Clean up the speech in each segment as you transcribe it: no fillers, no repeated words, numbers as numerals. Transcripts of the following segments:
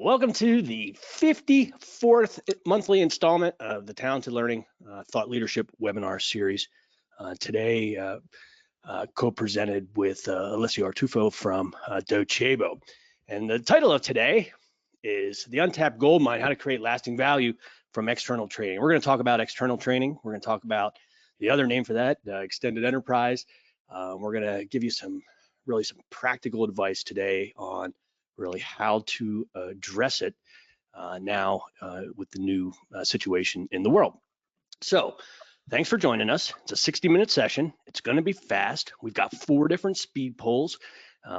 Welcome to the 54th monthly installment of the Talented Learning Thought Leadership webinar series. Today, co-presented with Alessio Artufo from Docebo. And the title of today is The Untapped Goldmine, How to Create Lasting Value from External Training. We're going to talk about external training. We're going to talk about the other name for that, extended enterprise. We're going to give you some practical advice today on really how to address it now with the new situation in the world. So thanks for joining us. It's a 60-minute session. It's going to be fast. We've got 4 different speed polls.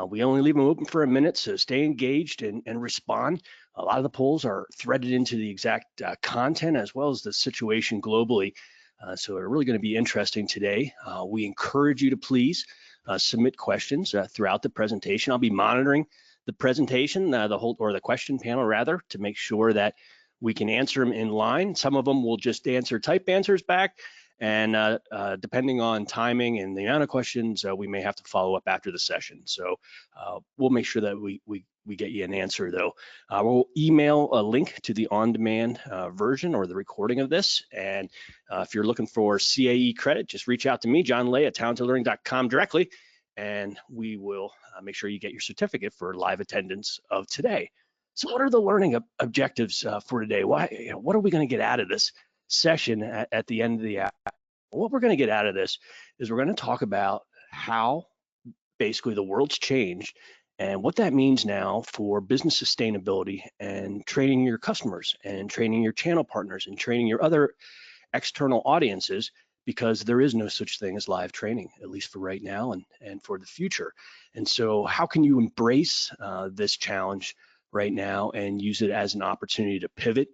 We only leave them open for a minute, so stay engaged and respond. A lot of the polls are threaded into the exact content as well as the situation globally. So they're really going to be interesting today. We encourage you to please submit questions throughout the presentation. I'll be monitoring the presentation, the question panel rather, to make sure that we can answer them in line. Some of them will just type answers back, and depending on timing and the amount of questions, we may have to follow up after the session. So we'll make sure that we get you an answer though. We'll email a link to the on-demand version or the recording of this. And if you're looking for CAE credit, just reach out to me, John Lay at talentedlearning.com directly, and we will make sure you get your certificate for live attendance of today. So what are the learning objectives for today? What are we going to get out of this session at the end of the hour? What we're going to get out of this is we're going to talk about how basically the world's changed and what that means now for business sustainability and training your customers and training your channel partners and training your other external audiences, because there is no such thing as live training, at least for right now and for the future. And so how can you embrace this challenge right now and use it as an opportunity to pivot?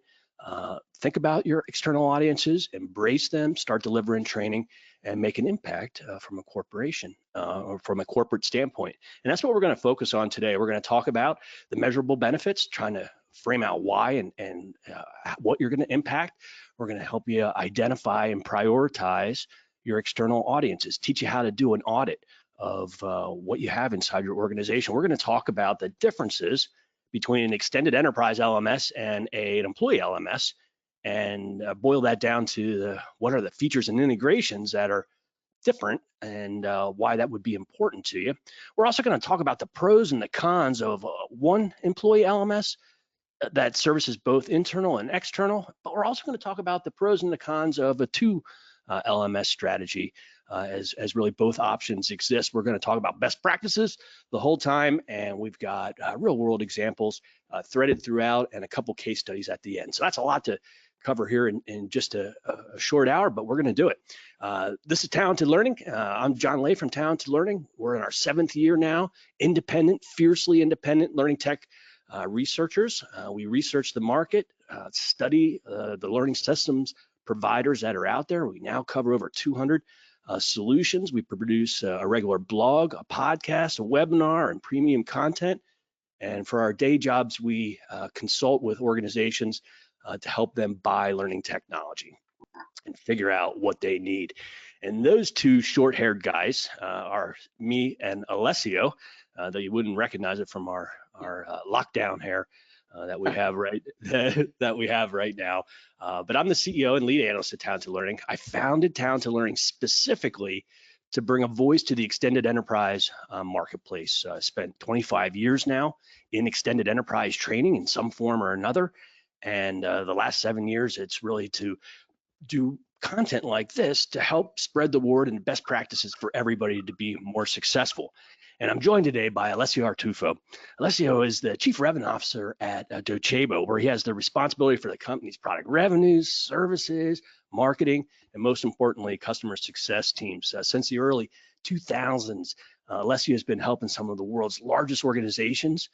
Think about your external audiences, embrace them, start delivering training, and make an impact from a corporation or from a corporate standpoint. And that's what we're going to focus on today. We're going to talk about the measurable benefits, trying to frame out why and what you're going to impact. We're going to help you identify and prioritize your external audiences, teach you how to do an audit of what you have inside your organization. We're going to talk about the differences between an extended enterprise LMS and an employee LMS, and boil that down to what are the features and integrations that are different and why that would be important to you. We're also going to talk about the pros and the cons of one employee LMS that services both internal and external, but we're also going to talk about the pros and the cons of a 2 LMS strategy. As really both options exist. We're going to talk about best practices the whole time, and we've got real world examples threaded throughout and a couple case studies at the end. So that's a lot to cover here in just a short hour, but we're going to do it. This is Talented Learning. I'm John Lay from Talented Learning. We're in our 7th year now, independent, fiercely independent learning tech researchers. We research the market, study the learning systems providers that are out there. We now cover over 200 solutions. We produce a regular blog, a podcast, a webinar, and premium content. And for our day jobs, we consult with organizations to help them buy learning technology and figure out what they need. And those 2 short-haired guys are me and Alessio, though you wouldn't recognize it from our lockdown hair that we have right now. But I'm the CEO and lead analyst at Talented Learning. I founded Talented Learning specifically to bring a voice to the extended enterprise marketplace. I spent 25 years now in extended enterprise training in some form or another. And the last 7 years, it's really to do content like this to help spread the word and best practices for everybody to be more successful. And I'm joined today by Alessio Artufo. Alessio is the Chief Revenue Officer at Docebo, where he has the responsibility for the company's product revenues, services, marketing, and most importantly, customer success teams. Since the early 2000s, Alessio has been helping some of the world's largest organizations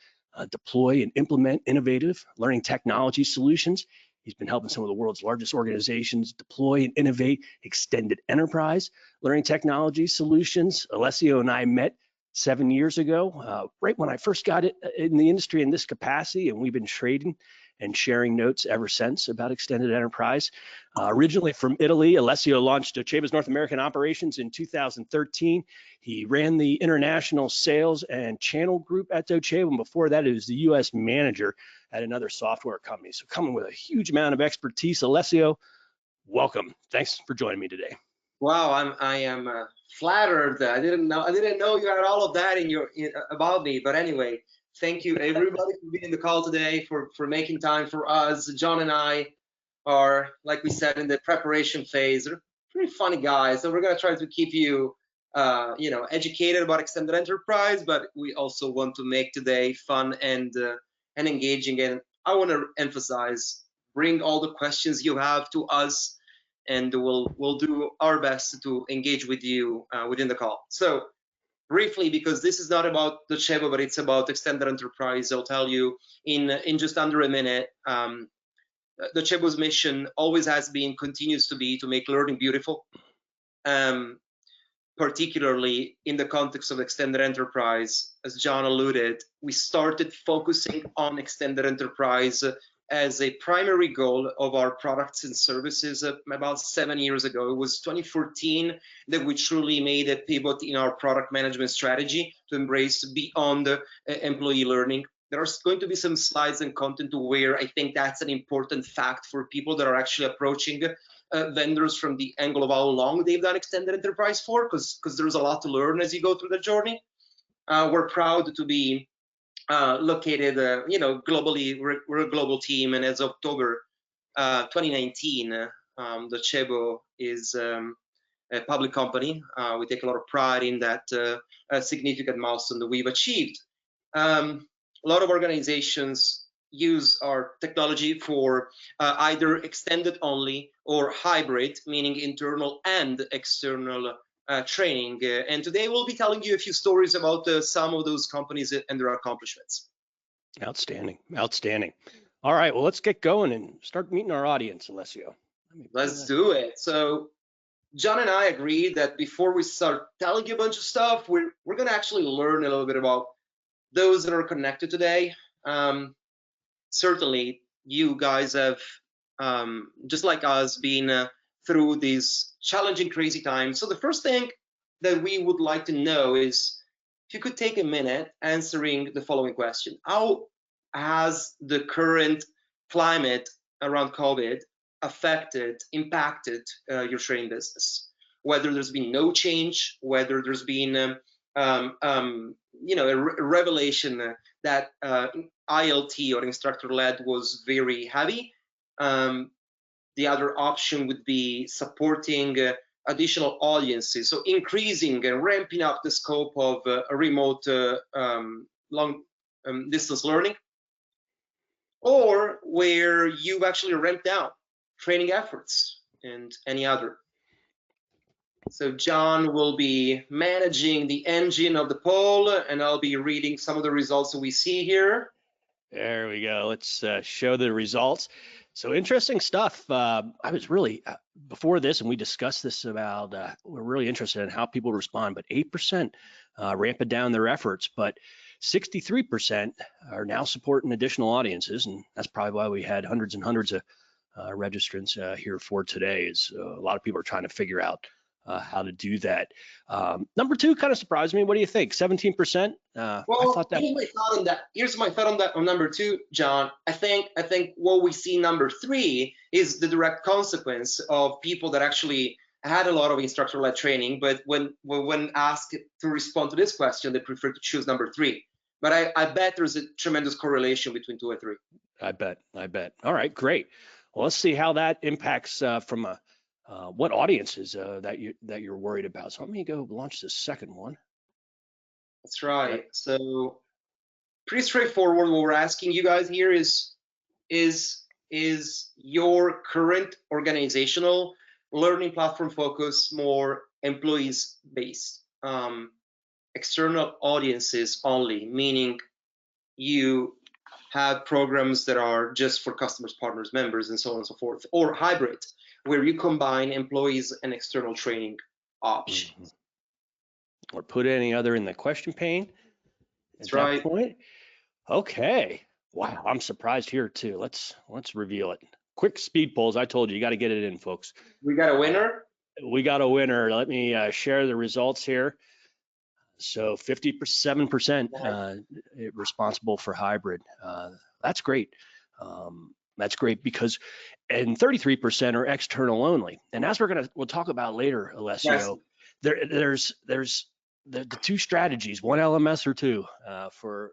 deploy and implement innovative learning technology solutions. He's been helping some of the world's largest organizations deploy and innovate extended enterprise learning technology solutions. Alessio and I met 7 years ago, right when I first got it in the industry in this capacity, and we've been trading and sharing notes ever since about extended enterprise. Originally from Italy, Alessio launched Docebo's North American operations in 2013. He ran the international sales and channel group at Docebo, and before that, he was the U.S. manager at another software company. So coming with a huge amount of expertise, Alessio, welcome. Thanks for joining me today. Wow, I am flattered. I didn't know you had all of that about me. But anyway, thank you everybody for being in the call today, for making time for us. John and I are, like we said, in the preparation phase. They're pretty funny guys, so we're gonna try to keep you, educated about extended enterprise. But we also want to make today fun and engaging. And I want to emphasize, bring all the questions you have to us, and we'll do our best to engage with you within the call. So briefly, because this is not about Docebo, but it's about extended enterprise, I'll tell you in just under a minute. Docebo's mission always has been, continues to be, to make learning beautiful, particularly in the context of extended enterprise. As John alluded, we started focusing on extended enterprise as a primary goal of our products and services about 7 years ago. It was 2014 that we truly made a pivot in our product management strategy to embrace beyond employee learning. There are going to be some slides and content where I think that's an important fact for people that are actually approaching vendors from the angle of how long they've done extended enterprise for, because there's a lot to learn as you go through the journey. We're proud to be located, globally. We're a global team, and as of October 2019, Docebo is a public company. We take a lot of pride in that significant milestone that we've achieved. A lot of organizations use our technology for either extended only or hybrid, meaning internal and external training. And today we'll be telling you a few stories about some of those companies and their accomplishments. Outstanding, outstanding. All right, well, let's get going and start meeting our audience, Alessio. Let's do it. So John and I agreed that before we start telling you a bunch of stuff, we're going to actually learn a little bit about those that are connected today. Certainly, you guys have, just like us, been through these challenging, crazy times. So the first thing that we would like to know is if you could take a minute answering the following question. How has the current climate around COVID impacted your training business? Whether there's been no change, whether there's been a revelation that ILT, or instructor-led, was very heavy. The other option would be supporting additional audiences, so increasing and ramping up the scope of a remote long distance learning, or where you've actually ramped down training efforts, and any other. So John will be managing the engine of the poll, and I'll be reading some of the results that we see here. There we go. Let's show the results. So interesting stuff. I was really, before this, and we discussed this about, we're really interested in how people respond, but 8% ramping down their efforts, but 63% are now supporting additional audiences. And that's probably why we had hundreds and hundreds of registrants here for today, is a lot of people are trying to figure out how to do that. Number two kind of surprised me. What do you think? 17%? Well, I thought that. Here's my thought on that. Here's my thought on that on number two, John. I think what we see number three is the direct consequence of people that actually had a lot of instructor-led training, but when asked to respond to this question, they prefer to choose number three. But I bet there's a tremendous correlation between 2 and 3. I bet. All right, great. Well, let's see how that impacts from what audiences that you're worried about. So let me go launch the second one. That's right. Yep. So pretty straightforward. What we're asking you guys here is your current organizational learning platform focus more employees based, external audiences only, meaning you have programs that are just for customers, partners, members, and so on and so forth, or hybrid, where you combine employees and external training options. or put any other in the question pane That's at that right. point. Okay. Wow, I'm surprised here too. Let's reveal it. Quick speed polls. I told you, you got to get it in, folks. We got a winner. We got a winner. Let me share the results here. So 57% responsible for hybrid. That's great. That's great because, and 33% are external only. And as we'll talk about later, Alessio, there's the two strategies, one LMS or two for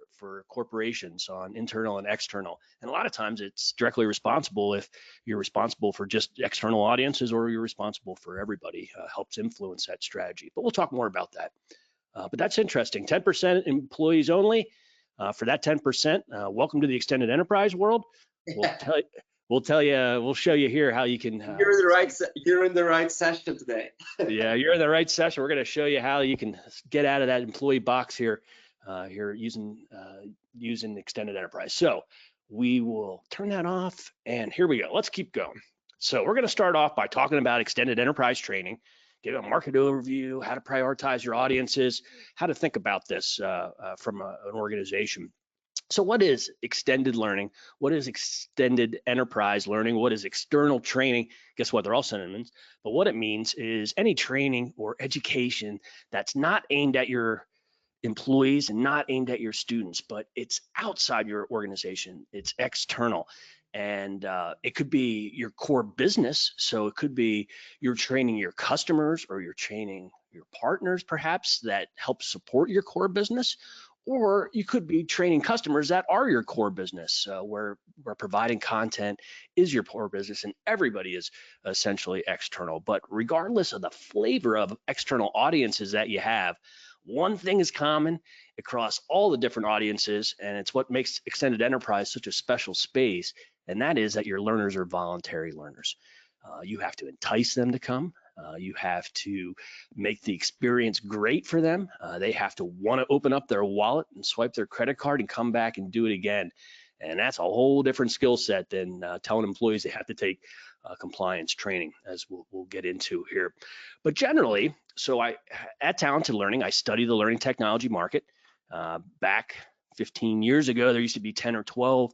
corporations on internal and external. And a lot of times it's directly responsible if you're responsible for just external audiences or you're responsible for everybody, helps influence that strategy. But we'll talk more about that. But that's interesting. 10% employees only. For that 10%, welcome to the extended enterprise world. We'll show you here how you can. You're in the right session today. Yeah, you're in the right session. We're going to show you how you can get out of that employee box here, using extended enterprise. So we will turn that off, and here we go. Let's keep going. So we're going to start off by talking about extended enterprise training, give a market overview, how to prioritize your audiences, how to think about this from an organization. So what is extended learning? What is extended enterprise learning? What is external training? Guess what? They're all synonyms. But what it means is any training or education that's not aimed at your employees and not aimed at your students, but it's outside your organization. It's external. And it could be your core business. So it could be you're training your customers or you're training your partners, perhaps, that help support your core business. Or you could be training customers that are your core business, where providing content is your core business and everybody is essentially external. But regardless of the flavor of external audiences that you have, one thing is common across all the different audiences, and it's what makes extended enterprise such a special space, and that is that your learners are voluntary learners. You have to entice them to come. You have to make the experience great for them. They have to want to open up their wallet and swipe their credit card and come back and do it again. And that's a whole different skill set than telling employees they have to take compliance training, as we'll get into here. But generally, so at Talented Learning, I study the learning technology market. Back 15 years ago, there used to be 10 or 12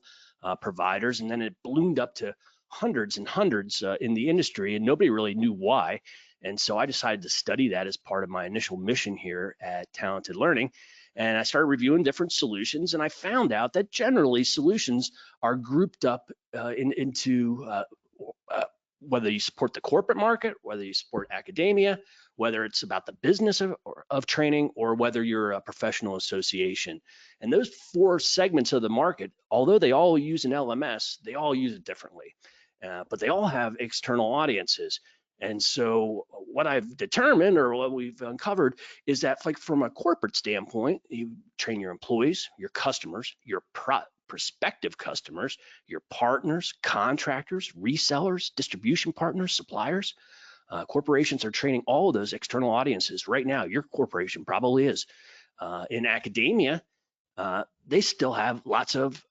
providers, and then it bloomed up to hundreds and hundreds in the industry, and nobody really knew why. And so I decided to study that as part of my initial mission here at Talented Learning. And I started reviewing different solutions, and I found out that generally solutions are grouped up into whether you support the corporate market, whether you support academia, whether it's about the business of training, or whether you're a professional association. And those four segments of the market, although they all use an LMS, they all use it differently. But they all have external audiences. And so what I've determined, or what we've uncovered, is that, like, from a corporate standpoint, you train your employees, your customers, your prospective customers, your partners, contractors, resellers, distribution partners, suppliers. Corporations are training all of those external audiences right now. Your corporation probably is. In academia, they still have lots of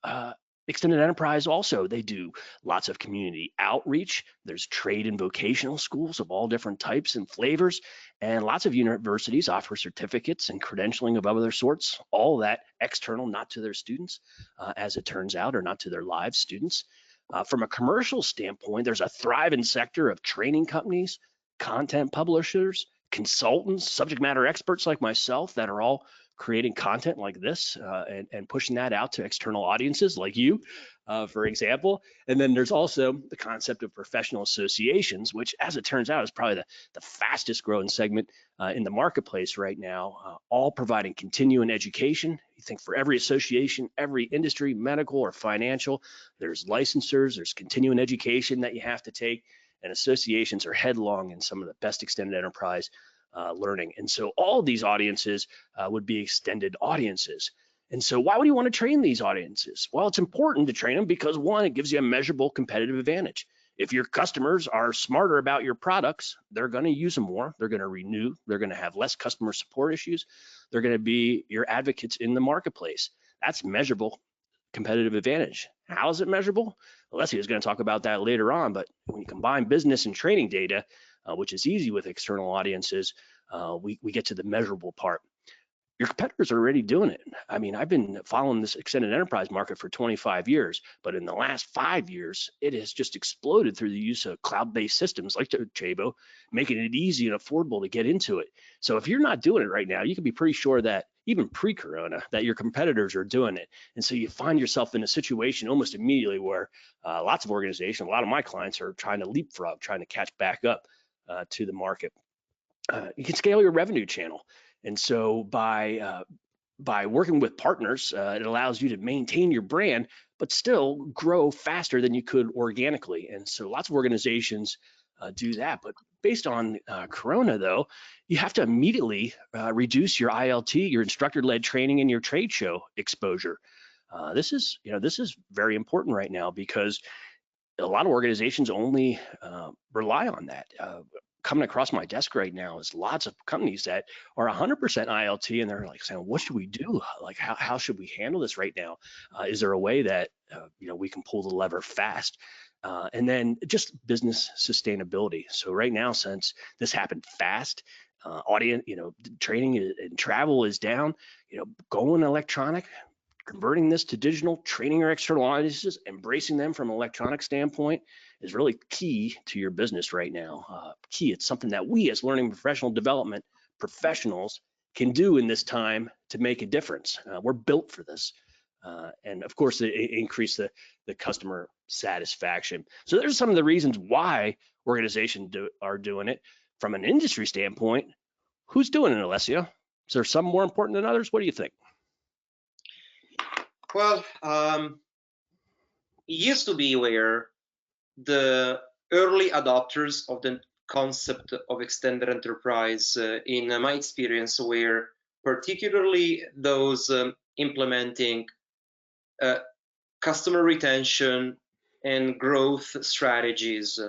extended enterprise also. They do lots of community outreach. There's trade and vocational schools of all different types and flavors, and lots of universities offer certificates and credentialing of other sorts, all that external, not to their students, as it turns out, or not to their live students. From a commercial standpoint, there's a thriving sector of training companies, content publishers, consultants, subject matter experts like myself that are all creating content like this and pushing that out to external audiences like you, for example. And then there's also the concept of professional associations, which, as it turns out, is probably the fastest growing segment in the marketplace right now, all providing continuing education. You think for every association, every industry, medical or financial, there's licensures, there's continuing education that you have to take, and associations are headlong in some of the best extended enterprise learning. And so all of these audiences would be extended audiences. And so why would you want to train these audiences? Well, it's important to train them because, one, it gives you a measurable competitive advantage. If your customers are smarter about your products, they're going to use them more, they're going to renew, they're going to have less customer support issues, they're going to be your advocates in the marketplace. That's measurable competitive advantage. How is it measurable? Well, Leslie is going to talk about that later on, but when you combine business and training data, which is easy with external audiences, we get to the measurable part. Your competitors are already doing it. I mean, I've been following this extended enterprise market for 25 years, but in the last 5 years, it has just exploded through the use of cloud-based systems like Docebo, making it easy and affordable to get into it. So if you're not doing it right now, you can be pretty sure that even pre-corona, that your competitors are doing it. And so you find yourself in a situation almost immediately where lots of organizations, a lot of my clients are trying to leapfrog, trying to catch back up to the market. You can scale your revenue channel. And so by working with partners, it allows you to maintain your brand, but still grow faster than you could organically. And so lots of organizations do that. But based on Corona, though, you have to immediately reduce your ILT, your instructor-led training, and your trade show exposure. This is very important right now because a lot of organizations only rely on that. Coming across my desk right now is lots of companies that are 100% ILT, and they're like saying, what should we do? Like, how should we handle this right now? Is there a way that we can pull the lever fast? And then just business sustainability. So right now, since this happened fast, audience, training and travel is down, going electronic, converting this to digital, training your external audiences, embracing them from an electronic standpoint is really key to your business right now. It's something that we as learning professional development professionals can do in this time to make a difference. We're built for this. And of course, it increase the customer satisfaction. So there's some of the reasons why organizations are doing it. From an industry standpoint, who's doing it, Alessio? Is there some more important than others? What do you think? Well, it used to be where the early adopters of the concept of extended enterprise, in my experience, were particularly those implementing customer retention and growth strategies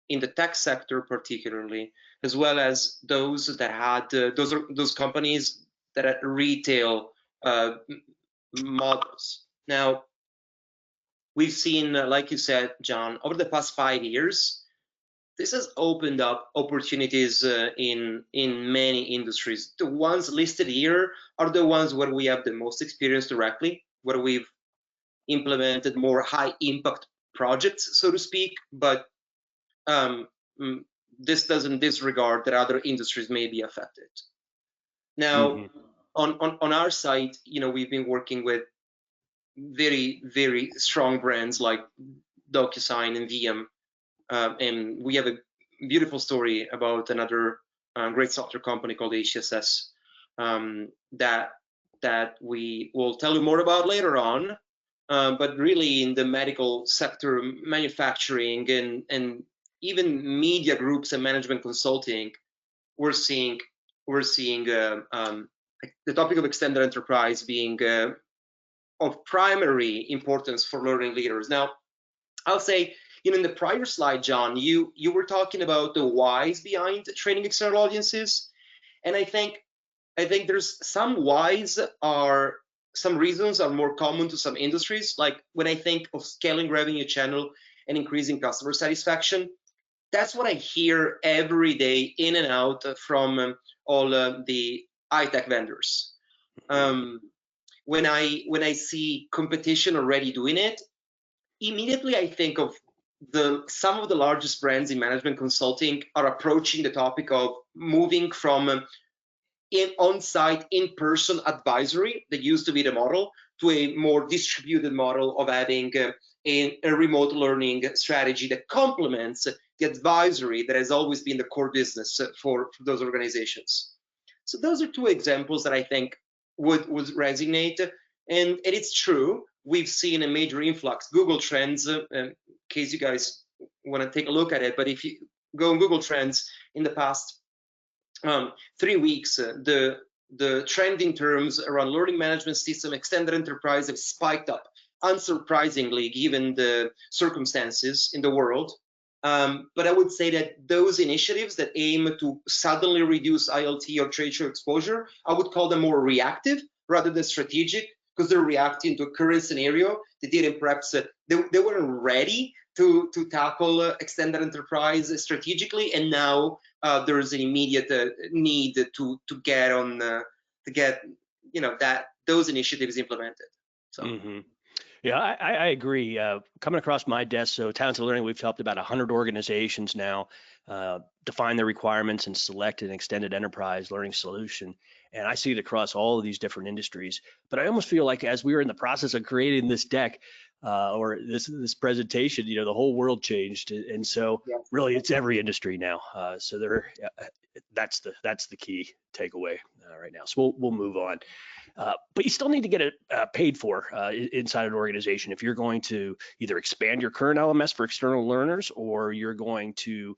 in the tech sector, particularly, as well as those that had those companies that had retail models. Now, we've seen, like you said, John, over the past 5 years, this has opened up opportunities in many industries. The ones listed here are the ones where we have the most experience directly, where we've implemented more high impact projects, so to speak, but this doesn't disregard that other industries may be affected. Now, on our side, we've been working with very, very strong brands like DocuSign and VM, and we have a beautiful story about another great software company called HSS that we will tell you more about later on. But really, in the medical sector, manufacturing, and even media groups and management consulting, we're seeing the topic of extended enterprise being of primary importance for learning leaders. Now, I'll say, in the prior slide, John, you were talking about the whys behind training external audiences, and I think there's some whys some reasons are more common to some industries. Like when I think of scaling revenue channel and increasing customer satisfaction, that's what I hear every day in and out from all the high-tech vendors. When I see competition already doing it, immediately I think of some of the largest brands in management consulting are approaching the topic of moving from on-site, in-person advisory that used to be the model to a more distributed model of having a remote learning strategy that complements the advisory that has always been the core business for those organizations. So those are two examples that I think would resonate, and it's true. We've seen a major influx. Google Trends, in case you guys want to take a look at it, but if you go on Google Trends in the past 3 weeks, the trending terms around learning management system, extended enterprise have spiked up, unsurprisingly, given the circumstances in the world. But I would say that those initiatives that aim to suddenly reduce ILT or trade show exposure, I would call them more reactive rather than strategic, because they're reacting to a current scenario. They didn't perhaps, they weren't ready to tackle extended enterprise strategically, and now there's an immediate need to get on to get those initiatives implemented. So. Yeah, I agree. Coming across my desk, so Talents Learning, we've helped about 100 organizations now define their requirements and select an extended enterprise learning solution. And I see it across all of these different industries. But I almost feel like as we were in the process of creating this deck or this presentation, the whole world changed. And so really it's every industry now. So that's the key takeaway right now. So we'll move on. But you still need to get it paid for inside an organization if you're going to either expand your current LMS for external learners, or you're going to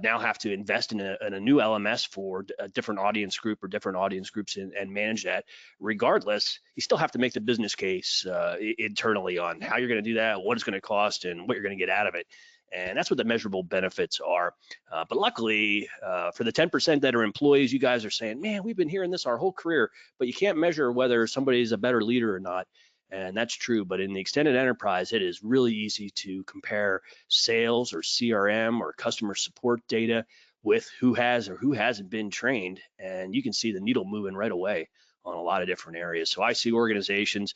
now have to invest in a new LMS for a different audience group or different audience groups and manage that. Regardless, you still have to make the business case internally on how you're going to do that, what it's going to cost, and what you're going to get out of it. And that's what the measurable benefits are. But luckily, for the 10% that are employees, you guys are saying, man, we've been hearing this our whole career, but you can't measure whether somebody is a better leader or not. And that's true. But in the extended enterprise, it is really easy to compare sales or CRM or customer support data with who has or who hasn't been trained. And you can see the needle moving right away on a lot of different areas. So I see organizations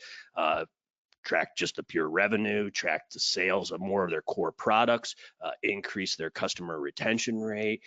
track just the pure revenue, track the sales of more of their core products, increase their customer retention rate,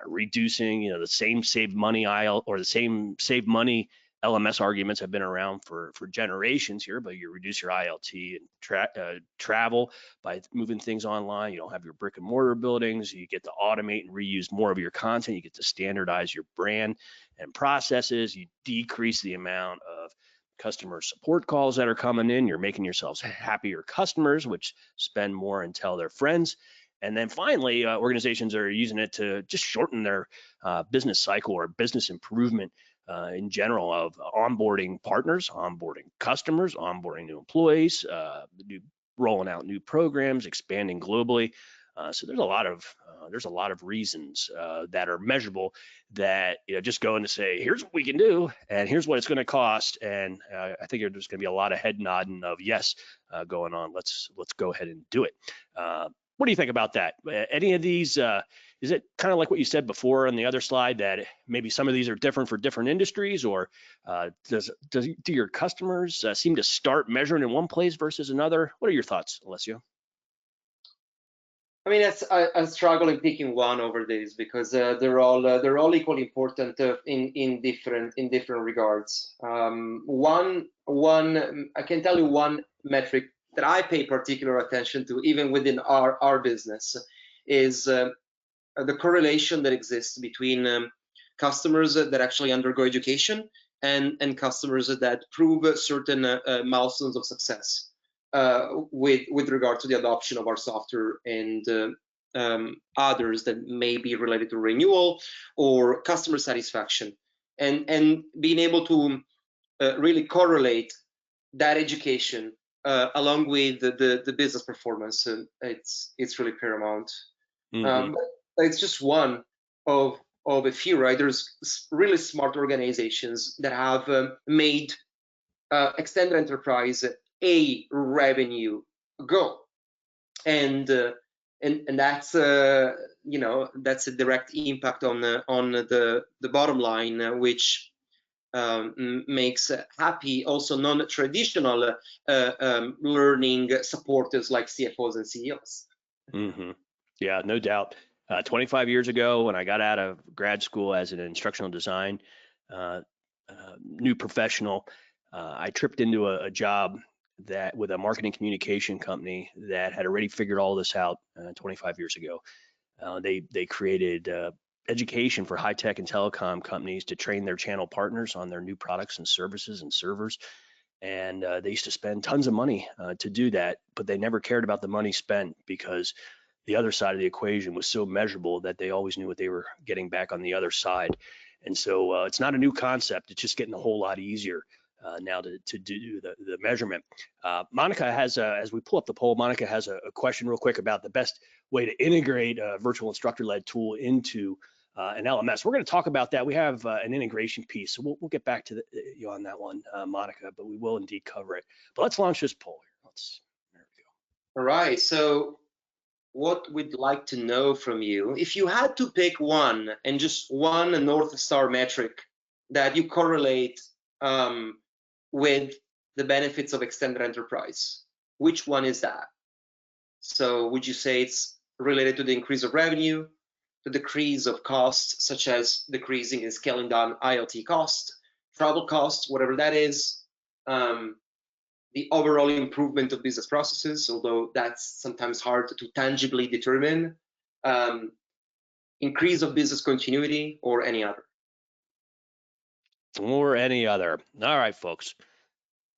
reducing, the same save money aisle or the same save money LMS arguments have been around for generations here, but you reduce your ILT and travel by moving things online. You don't have your brick and mortar buildings. You get to automate and reuse more of your content. You get to standardize your brand and processes. You decrease the amount of customer support calls that are coming in. You're making yourselves happier customers, which spend more and tell their friends. And then finally, organizations are using it to just shorten their business cycle or business improvement in general of onboarding partners, onboarding customers, onboarding new employees, rolling out new programs, expanding globally. So there's a lot of reasons that are measurable that just going to say here's what we can do and here's what it's going to cost, and I think there's going to be a lot of head nodding of yes going on. Let's go ahead and do it. What do you think about that? Any of these? Is it kind of like what you said before on the other slide that maybe some of these are different for different industries, or do your customers seem to start measuring in one place versus another? What are your thoughts, Alessio? I mean, I struggle in picking one over these because they're all equally important in different regards. One I can tell you one metric that I pay particular attention to, even within our business, is the correlation that exists between customers that actually undergo education and customers that prove certain milestones of success. With regard to the adoption of our software and others that may be related to renewal or customer satisfaction, and being able to really correlate that education along with the business performance, it's really paramount. It's just one of a few, right? There's really smart organizations that have made extended enterprise a revenue goal, and that's that's a direct impact on the bottom line, which makes happy also non-traditional learning supporters like CFOs and CEOs. Yeah, no doubt. 25 years ago, when I got out of grad school as an instructional design new professional, I tripped into a job that with a marketing communication company that had already figured all this out 25 years ago. They created education for high tech and telecom companies to train their channel partners on their new products and services and servers. And they used to spend tons of money to do that, but they never cared about the money spent because the other side of the equation was so measurable that they always knew what they were getting back on the other side. And so it's not a new concept. It's just getting a whole lot easier now to do the measurement. Monica has, as we pull up the poll, Monica has a question real quick about the best way to integrate a virtual instructor-led tool into an LMS. We're going to talk about that. We have an integration piece, so we'll get back to you on that one, Monica, but we will indeed cover it. But let's launch this poll here. There we go. All right. So what we'd like to know from you, if you had to pick one and just one North Star metric that you correlate with the benefits of extended enterprise, which one is that? So would you say it's related to the increase of revenue, the decrease of costs, such as decreasing and scaling down IoT cost, travel costs, whatever that is, the overall improvement of business processes, although that's sometimes hard to tangibly determine, increase of business continuity, or any other? Or any other. All right, folks.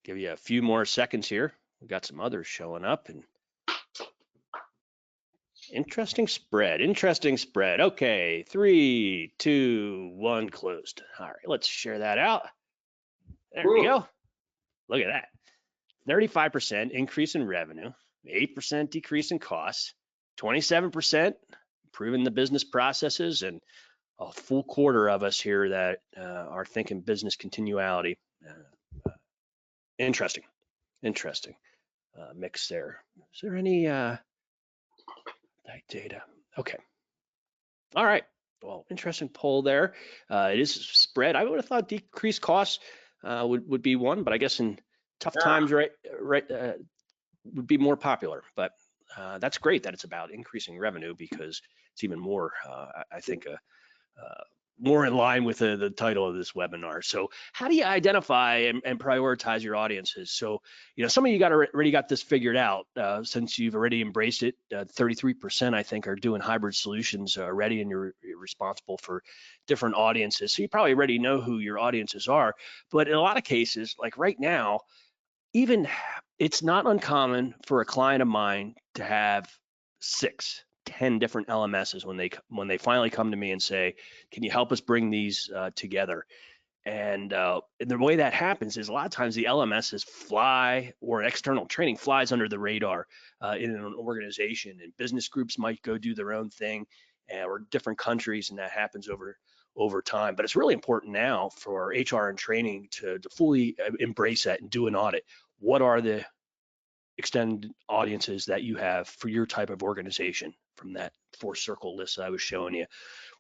Give you a few more seconds here. We've got some others showing up, and interesting spread. Okay, 3, 2, 1, closed. All right, let's share that out. There we go. Look at that. 35% increase in revenue, 8% decrease in costs, 27% improving the business processes, and a full quarter of us here that are thinking business continuity. Interesting mix there. Is there any data? Okay. All right. Well, interesting poll there. It is spread. I would have thought decreased costs would be one, but I guess in tough times, right, would be more popular. But that's great that it's about increasing revenue, because it's even more, I think, more in line with the title of this webinar. So how do you identify and prioritize your audiences? So, some of you already got this figured out since you've already embraced it. 33%, I think, are doing hybrid solutions already, and you're responsible for different audiences. So you probably already know who your audiences are. But in a lot of cases, like right now, even it's not uncommon for a client of mine to have 6, 10 different LMSs when they finally come to me and say, can you help us bring these together? And the way that happens is a lot of times the LMSs fly, or external training flies under the radar in an organization, and business groups might go do their own thing, or different countries, and that happens over time. But it's really important now for HR and training to fully embrace that and do an audit. What are the extended audiences that you have for your type of organization from that 4-circle list that I was showing you?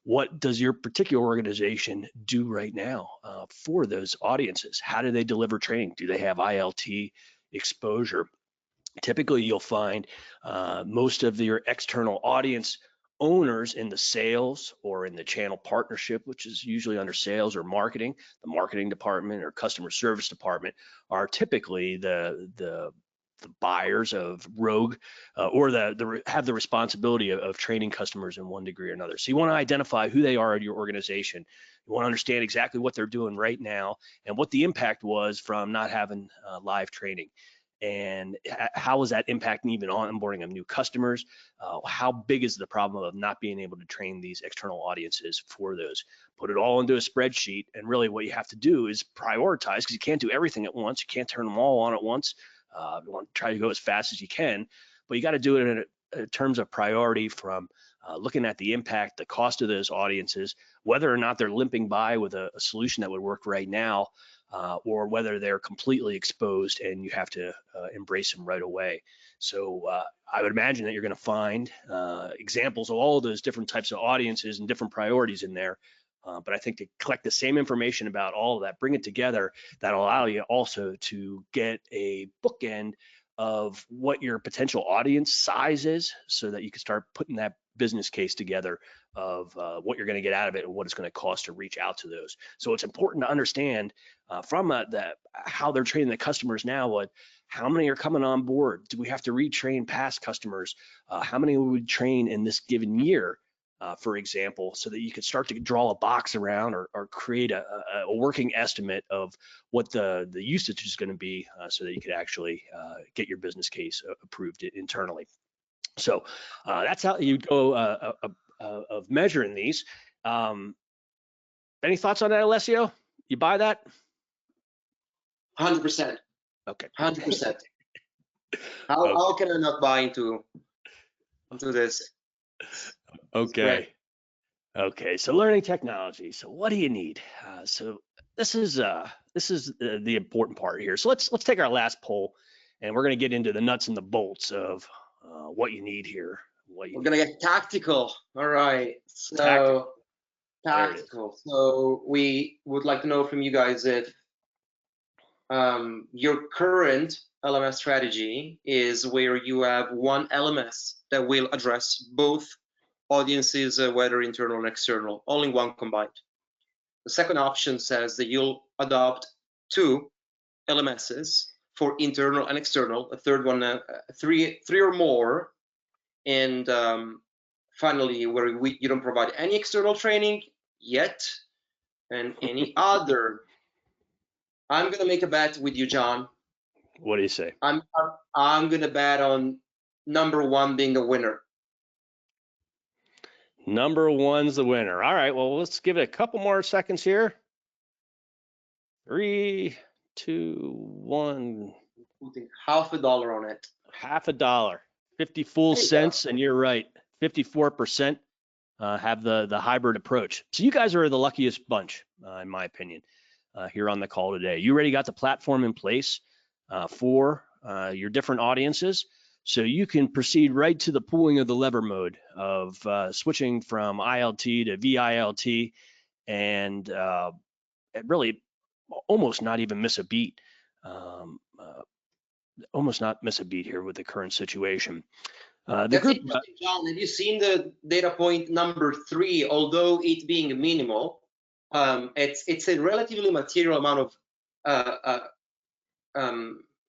What does your particular organization do right now for those audiences? How do they deliver training? Do they have ILT exposure? Typically, you'll find most of your external audience owners in the sales or in the channel partnership, which is usually under sales or marketing, the marketing department or customer service department, are typically the buyers of Rogue or have the responsibility of training customers in one degree or another. So you want to identify who they are at your organization. You want to understand exactly what they're doing right now and what the impact was from not having live training. And how is that impacting even onboarding of new customers? How big is the problem of not being able to train these external audiences for those? Put it all into a spreadsheet, and really what you have to do is prioritize, because you can't do everything at once. You can't turn them all on at once. You want to try to go as fast as you can, but you got to do it in terms of priority, from looking at the impact, the cost of those audiences, whether or not they're limping by with a solution that would work right now, or whether they're completely exposed and you have to embrace them right away. So I would imagine that you're going to find examples of all of those different types of audiences and different priorities in there. But I think to collect the same information about all of that, bring it together, that'll allow you also to get a bookend of what your potential audience size is, so that you can start putting that business case together of what you're going to get out of it and what it's going to cost to reach out to those. So it's important to understand from how they're training the customers now, how many are coming on board? Do we have to retrain past customers? How many would we train in this given year? For example, so that you could start to draw a box around or create a working estimate of what the usage is going to be, so that you could actually get your business case approved internally. So that's how you go of measuring these. Any thoughts on that, Alessio? You buy that? 100%. Okay. 100%. How can I not buy into this? Okay. Okay. So learning technology. So what do you need? So this is the important part here. So let's take our last poll, and we're going to get into the nuts and the bolts of what you need here what you We're need. gonna get tactical. All right. So tactical. So we would like to know from you guys if your current LMS strategy is where you have one LMS that will address both audiences, whether internal and external, only one combined. The second option says that you'll adopt two LMSs for internal and external. A third one, three or more, and finally, where you don't provide any external training yet, and any other. I'm gonna make a bet with you, John. What do you say? I'm gonna bet on number one being a winner. Number one's the winner. All right, well, let's give it a couple more seconds here. 3, 2, 1. Putting $50 on it. $50, 50 full cents, and you're right, 54% have the hybrid approach. So you guys are the luckiest bunch, in my opinion, here on the call today. You already got the platform in place for your different audiences, so you can proceed right to the pulling of the lever mode of switching from ILT to VILT, and really almost not even miss a beat. Almost not miss a beat here with the current situation. That's interesting, John. Have you seen the data point number 3? Although it being minimal, it's a relatively material amount of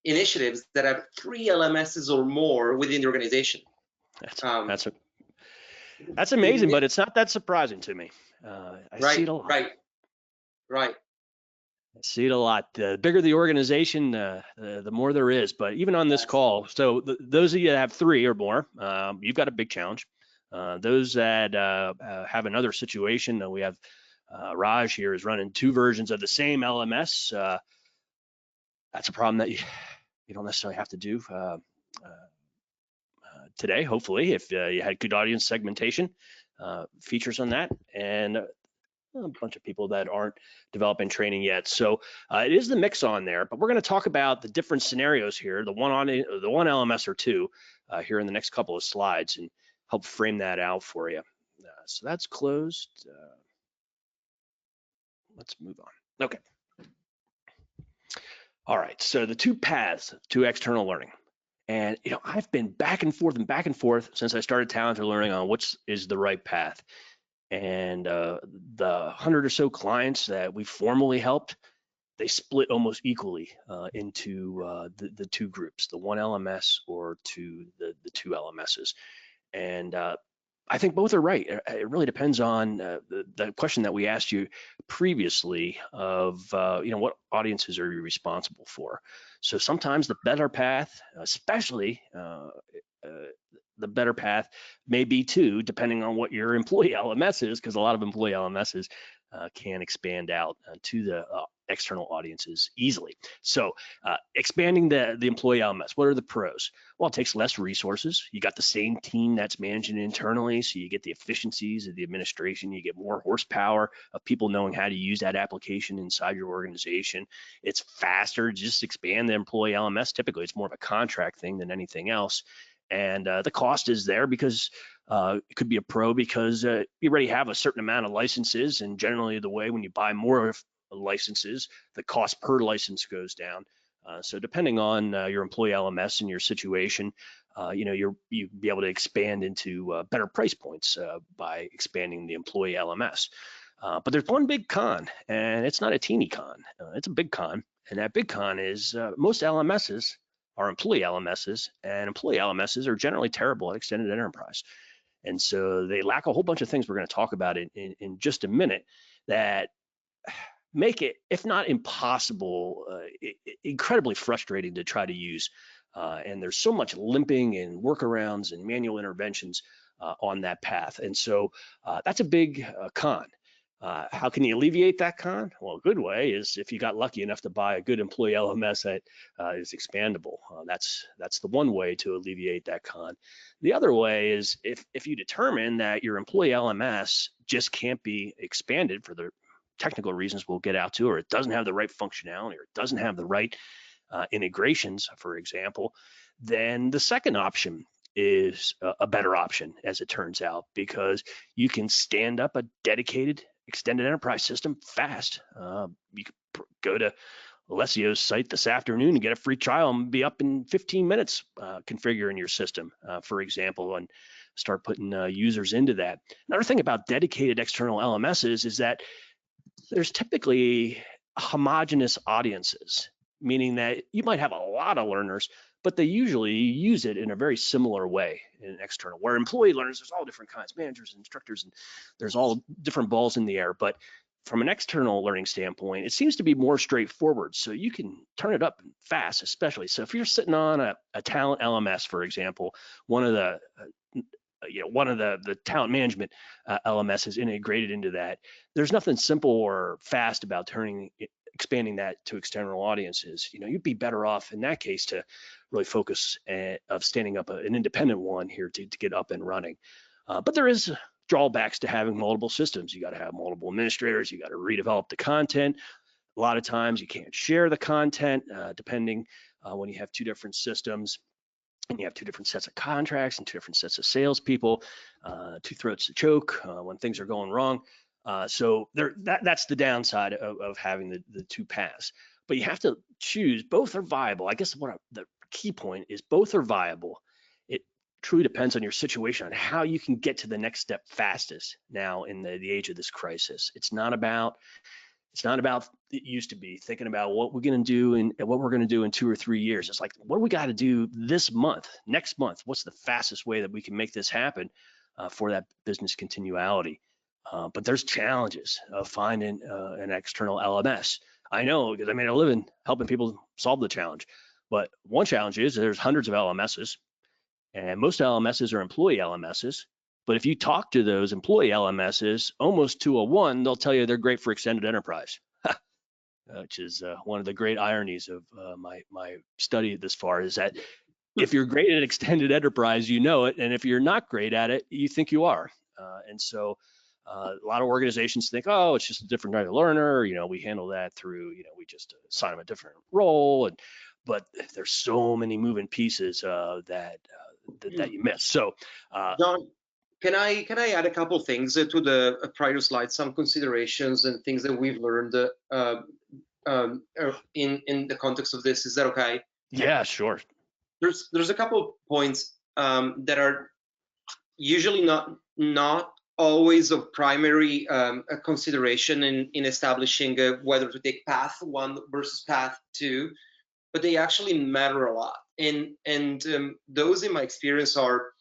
initiatives that have 3 LMSs or more within the organization. That's amazing, but it's not that surprising to me. I see it a lot. Right. I see it a lot. The bigger the organization, the more there is. But even on this call, so those of you that have 3 or more, you've got a big challenge. Those that have another situation, we have Raj here is running 2 versions of the same LMS. That's a problem that you don't necessarily have to do today, hopefully, if you had good audience segmentation features on that, and a bunch of people that aren't developing training yet. So it is the mix on there, but we're going to talk about the different scenarios here, the one LMS or 2 here in the next couple of slides, and help frame that out for you. So that's closed. Let's move on. Okay. All right. So the 2 paths to external learning. And I've been back and forth since I started Talented Learning on which is the right path. And the 100 or so clients that we formally helped, they split almost equally into the 2 groups, the 1 LMS or the 2 LMSs. And I think both are right. It really depends on the question that we asked you previously of, what audiences are you responsible for? So sometimes the better path, especially the better path may be 2, depending on what your employee LMS is, because a lot of employee LMSs can expand out to the external audiences easily. So expanding the employee LMS, what are the pros? Well, it takes less resources. You got the same team that's managing internally, so you get the efficiencies of the administration. You get more horsepower of people knowing how to use that application inside your organization. It's faster. Just expand the employee LMS. Typically, it's more of a contract thing than anything else. And the cost is there because it could be a pro because you already have a certain amount of licenses, and generally the way when you buy more licenses, the cost per license goes down. So depending on your employee LMS and your situation, you'll be able to expand into better price points by expanding the employee LMS. But there's one big con, and it's not a teeny con. It's a big con, and that big con is most LMSs are employee LMSs, and employee LMSs are generally terrible at extended enterprise. And so they lack a whole bunch of things we're going to talk about in just a minute that make it, if not impossible, incredibly frustrating to try to use. And there's so much limping and workarounds and manual interventions on that path. And so that's a big con. How can you alleviate that con? Well, a good way is if you got lucky enough to buy a good employee LMS that is expandable. That's the one way to alleviate that con. The other way is if you determine that your employee LMS just can't be expanded for the technical reasons we'll get out to, or it doesn't have the right functionality, or it doesn't have the right integrations, for example, then the second option is a better option, as it turns out, because you can stand up a dedicated extended enterprise system fast. You can go to Alessio's site this afternoon and get a free trial and be up in 15 minutes configuring your system, for example, and start putting users into that. Another thing about dedicated external LMSs is that there's typically homogeneous audiences, meaning that you might have a lot of learners, but they usually use it in a very similar way in external. Where employee learners, there's all different kinds, managers and instructors, and there's all different balls in the air. But from an external learning standpoint, it seems to be more straightforward. So you can turn it up fast, especially. So if you're sitting on a talent LMS, for example, one of the talent management LMS is integrated into that. There's nothing simple or fast about expanding that to external audiences. You'd be better off in that case to really focus of standing up an independent one here to get up and running. But there is drawbacks to having multiple systems. You got to have multiple administrators. You got to redevelop the content. A lot of times you can't share the content depending when you have two different systems. And you have two different sets of contracts and two different sets of salespeople, two throats to choke when things are going wrong. So that's the downside of having the two paths. But you have to choose. Both are viable. I guess the key point is both are viable. It truly depends on your situation, on how you can get to the next step fastest now in the age of this crisis. It's not about it used to be thinking about what we're going to do and what we're going to do in 2 or 3 years. It's like, what do we got to do this month, next month? What's the fastest way that we can make this happen for that business continuality? But there's challenges of finding an external LMS. I know, because I made a living helping people solve the challenge. But one challenge is there's hundreds of LMSs, and most LMSs are employee LMSs. But if you talk to those employee LMSs, almost to a one, they'll tell you they're great for extended enterprise, which is one of the great ironies of my study this far, is that if you're great at extended enterprise, you know it, and if you're not great at it, you think you are. And so a lot of organizations think, oh, it's just a different type of learner. We handle that through, we just assign them a different role. But there's so many moving pieces that you miss. So, John, can I add a couple of things to the prior slide, some considerations and things that we've learned in the context of this? Is that okay? Yeah, sure. There's a couple of points that are usually not always of primary consideration in establishing whether to take path one versus path two, but they actually matter a lot. And those, in my experience, are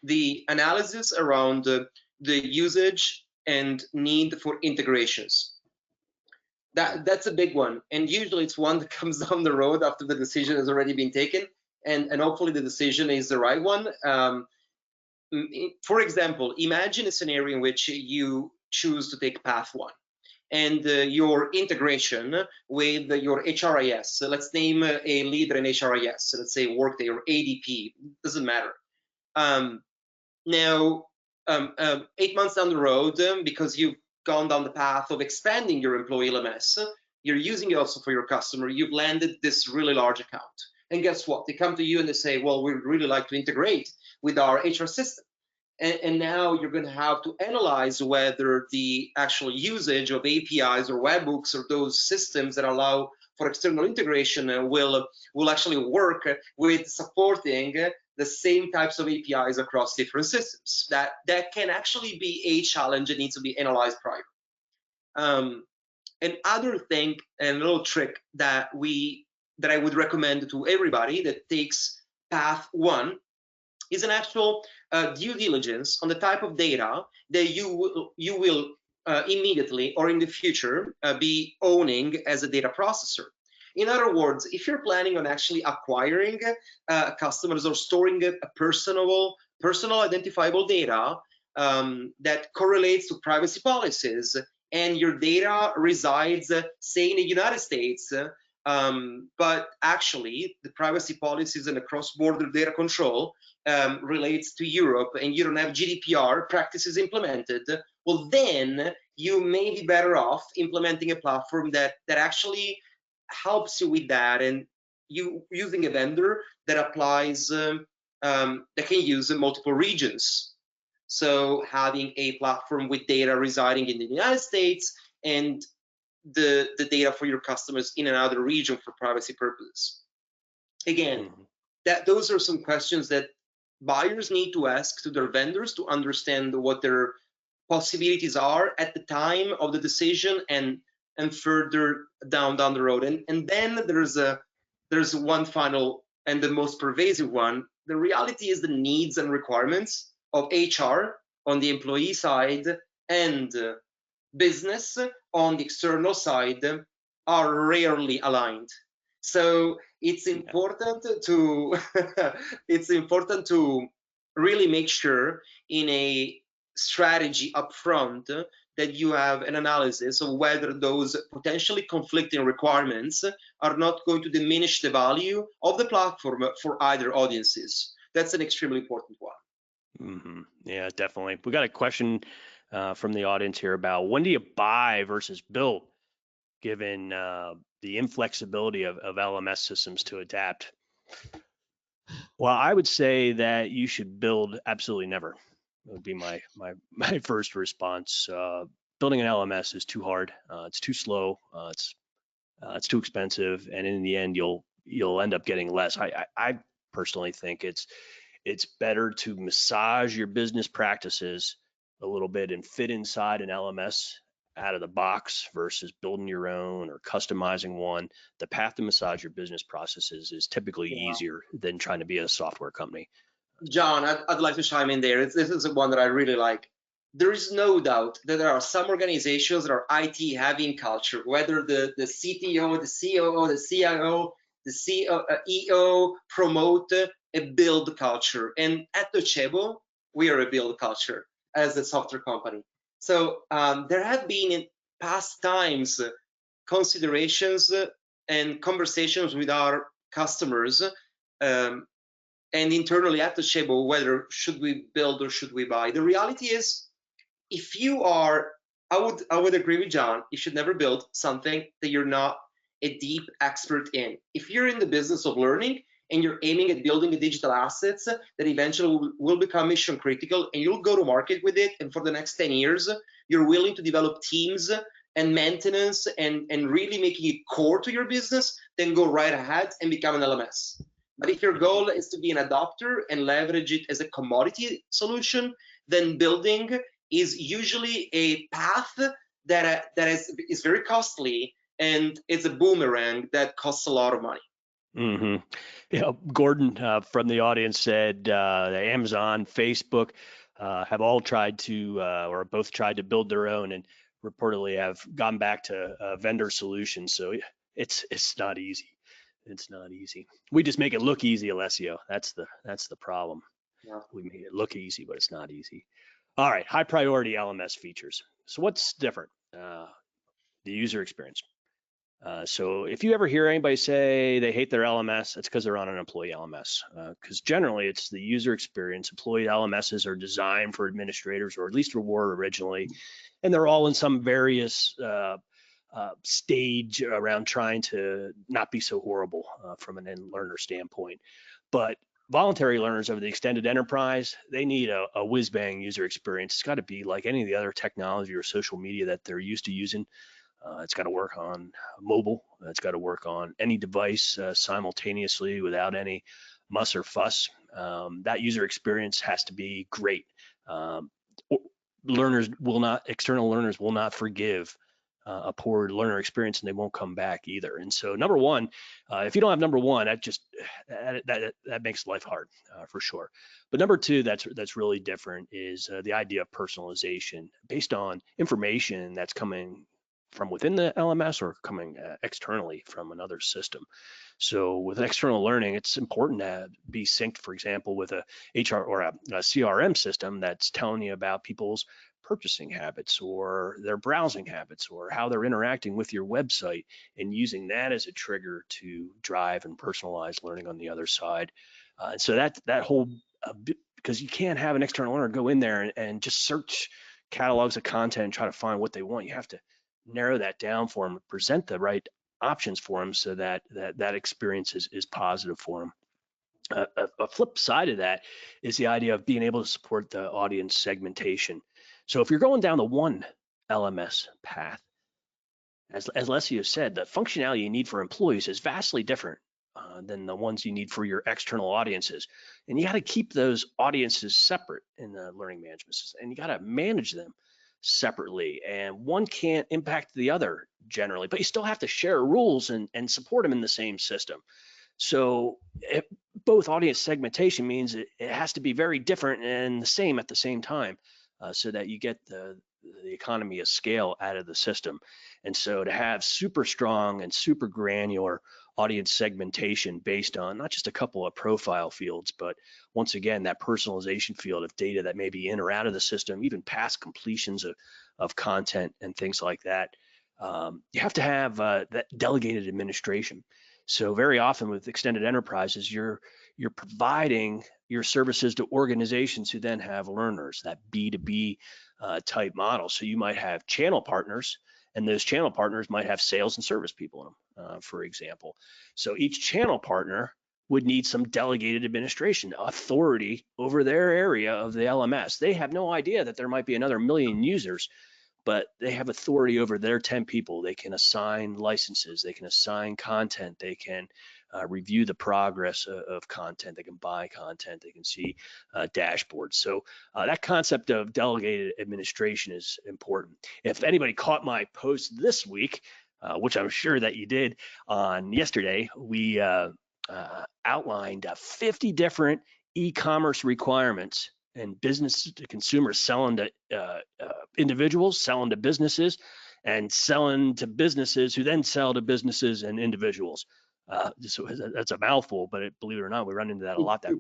the analysis around the usage and need for integrations. That's a big one, and usually it's one that comes down the road after the decision has already been taken, and hopefully the decision is the right one. For example, imagine a scenario in which you choose to take path one, and your integration with your HRIS. Let's name a leader in HRIS. Let's say Workday or ADP. Doesn't matter. Now, 8 months down the road, because you've gone down the path of expanding your employee LMS, you're using it also for your customer, you've landed this really large account. And guess what? They come to you and they say, well, we'd really like to integrate with our HR system. And now you're going to have to analyze whether the actual usage of APIs or webhooks or those systems that allow for external integration will actually work with supporting the same types of APIs across different systems. That can actually be a challenge that needs to be analyzed prior. Another thing, and a little trick that I would recommend to everybody that takes path one is an actual due diligence on the type of data that you will immediately or in the future be owning as a data processor. In other words, if you're planning on actually acquiring customers or storing a personal identifiable data that correlates to privacy policies, and your data resides, say, in the United States, but actually the privacy policies and the cross-border data control relates to Europe, and you don't have GDPR practices implemented, well, then you may be better off implementing a platform that actually helps you with that, and you using a vendor that applies that can use multiple regions. So having a platform with data residing in the United States and the data for your customers in another region for privacy purposes. Again, those are some questions that buyers need to ask to their vendors to understand what their possibilities are at the time of the decision and further down the road. And then there's one final and the most pervasive one. The reality is the needs and requirements of HR on the employee side and business on the external side are rarely aligned. So it's important to it's important to really make sure in a strategy upfront that you have an analysis of whether those potentially conflicting requirements are not going to diminish the value of the platform for either audiences. That's an extremely important one. Yeah, definitely. We got a question from the audience here about when do you buy versus build, given the inflexibility of LMS systems to adapt? Well, I would say that you should build absolutely never. That would be my first response. Building an LMS is too hard. It's too slow. It's too expensive, and in the end, you'll end up getting less. I personally think it's better to massage your business practices a little bit and fit inside an LMS out of the box versus building your own or customizing one. The path to massage your business processes is typically easier than trying to be a software company. John, I'd like to chime in there. This is one that I really like. There is no doubt that there are some organizations that are IT heavy in culture, whether the CTO, the COO, the CIO, the CEO promote a build culture. And at Docebo, we are a build culture as a software company. So there have been in past times considerations and conversations with our customers and internally at Docebo, whether should we build or should we buy. The reality is, if you are, I would agree with John, you should never build something that you're not a deep expert in. If you're in the business of learning and you're aiming at building the digital assets that eventually will become mission critical and you'll go to market with it, and for the next 10 years, you're willing to develop teams and maintenance and really making it core to your business, then go right ahead and become an LMS. But if your goal is to be an adopter and leverage it as a commodity solution, then building is usually a path that is very costly, and it's a boomerang that costs a lot of money. Yeah, Gordon from the audience said Amazon, Facebook have all tried to or both tried to build their own and reportedly have gone back to vendor solutions. So it's not easy. It's not easy. We just make it look easy, Alessio. That's the problem. Yeah. We make it look easy, but it's not easy. All right, high priority LMS features. So what's different? The user experience. So if you ever hear anybody say they hate their LMS, it's because they're on an employee LMS. Because generally it's the user experience. Employee LMSs are designed for administrators, or at least were originally, and they're all in some various stage around trying to not be so horrible from an end learner standpoint. But voluntary learners of the extended enterprise, they need a whiz-bang user experience. It's got to be like any of the other technology or social media that they're used to using. It's got to work on mobile. It's got to work on any device simultaneously without any muss or fuss. That user experience has to be great. External learners will not forgive a poor learner experience, and they won't come back either. And so number one, if you don't have number one, that makes life hard for sure. But number two, that's really different is the idea of personalization based on information that's coming from within the LMS or coming externally from another system. So with external learning, it's important to be synced, for example, with a HR or a CRM system that's telling you about people's purchasing habits or their browsing habits or how they're interacting with your website, and using that as a trigger to drive and personalize learning on the other side. So that whole, because you can't have an external learner go in there and just search catalogs of content and try to find what they want. You have to narrow that down for them, present the right options for them so that experience is positive for them. A flip side of that is the idea of being able to support the audience segmentation. So if you're going down the one LMS path, as Alessio said, the functionality you need for employees is vastly different than the ones you need for your external audiences. And you got to keep those audiences separate in the learning management system, and you got to manage them separately. And one can't impact the other generally, but you still have to share rules and support them in the same system. So both audience segmentation means it has to be very different and the same at the same time, so that you get the economy of scale out of the system. And so to have super strong and super granular audience segmentation based on not just a couple of profile fields, but once again, that personalization field of data that may be in or out of the system, even past completions of content and things like that. You have to have that delegated administration. So very often with extended enterprises, you're providing your services to organizations who then have learners, that B2B type model. So you might have channel partners, and those channel partners might have sales and service people in them, for example. So each channel partner would need some delegated administration authority over their area of the LMS. They have no idea that there might be another million users, but they have authority over their 10 people. They can assign licenses, they can assign content, they can review the progress of content, they can buy content, they can see dashboards. So that concept of delegated administration is important. If anybody caught my post this week, which I'm sure that you did on yesterday, we outlined 50 different e-commerce requirements and business to consumers, selling to individuals, selling to businesses, and selling to businesses who then sell to businesses and individuals. So that's a mouthful, but believe it or not, we run into that a lot, that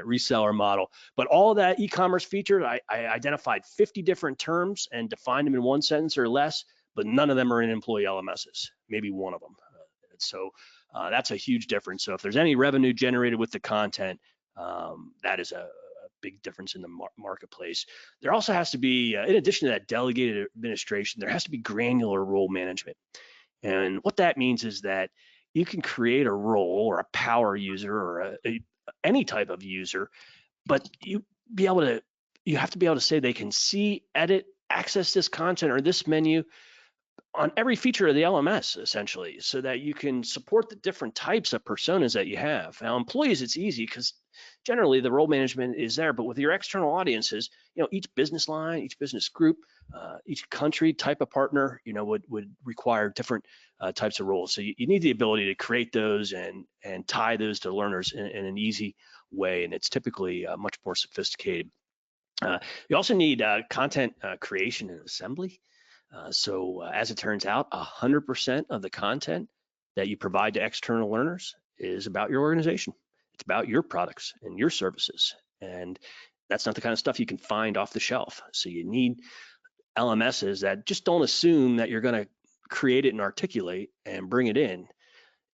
reseller model. But all of that e-commerce features, I identified 50 different terms and defined them in one sentence or less, but none of them are in employee LMSs, maybe one of them. So that's a huge difference. So if there's any revenue generated with the content, that is a big difference in the marketplace. There also has to be, in addition to that delegated administration, there has to be granular role management. And what that means is that you can create a role or a power user or any type of user, but you have to be able to say they can see, edit, access this content or this menu on every feature of the LMS, essentially, so that you can support the different types of personas that you have. Now, employees, it's easy because generally the role management is there, but with your external audiences, each business line, each business group, each country type of partner, would require different types of roles. So you need the ability to create those and tie those to learners in an easy way, and it's typically much more sophisticated. You also need content creation and assembly. So as it turns out, 100% of the content that you provide to external learners is about your organization. It's about your products and your services. And that's not the kind of stuff you can find off the shelf. So you need LMSs that just don't assume that you're going to create it and articulate and bring it in.